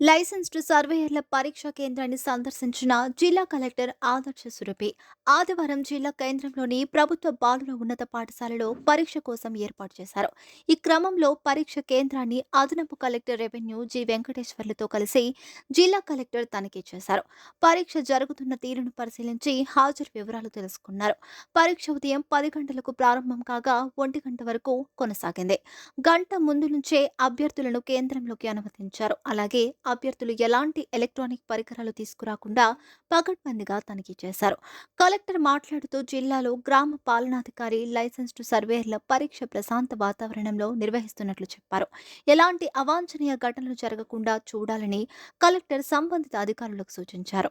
Licensed సర్వేయర్ల పరీక్షా కేంద్రాన్ని సందర్శించిన జిల్లా కలెక్టర్ ఆదర్శ సురభి ఆదివారం జిల్లా కేంద్రంలోని ప్రభుత్వ బాలుర ఉన్నత పాఠశాలలో పరీక్ష కోసం ఏర్పాటు చేశారు. ఈ క్రమంలో పరీక్ష కేంద్రాన్ని అదనపు కలెక్టర్ రెవెన్యూ జి వెంకటేశ్వర్లతో కలిసి జిల్లా కలెక్టర్ తనిఖీ చేశారు. పరీక్ష జరుగుతున్న తీరును పరిశీలించి హాజరు వివరాలు తెలుసుకున్నారు. పరీక్ష ఉదయం 10 గంటలకు ప్రారంభం కాగా 1 గంట వరకు కొనసాగింది. గంట ముందు నుంచే అభ్యర్థులను కేంద్రంలోకి అనుమతించారు. అలాగే అభ్యర్థులు ఎలాంటి ఎలక్ట్రానిక్ పరికరాలు తీసుకురాకుండా పకడ్బందీగా తనిఖీ చేశారు. కలెక్టర్ మాట్లాడుతూ జిల్లాలో గ్రామ పాలనాధికారి లైసెన్స్డ్ సర్వేయర్ల పరీక్ష ప్రశాంత వాతావరణంలో నిర్వహిస్తున్నట్లు చెప్పారు. ఎలాంటి అవాంఛనీయ ఘటనలు జరగకుండా చూడాలని కలెక్టర్ సంబంధిత అధికారులకు సూచించారు.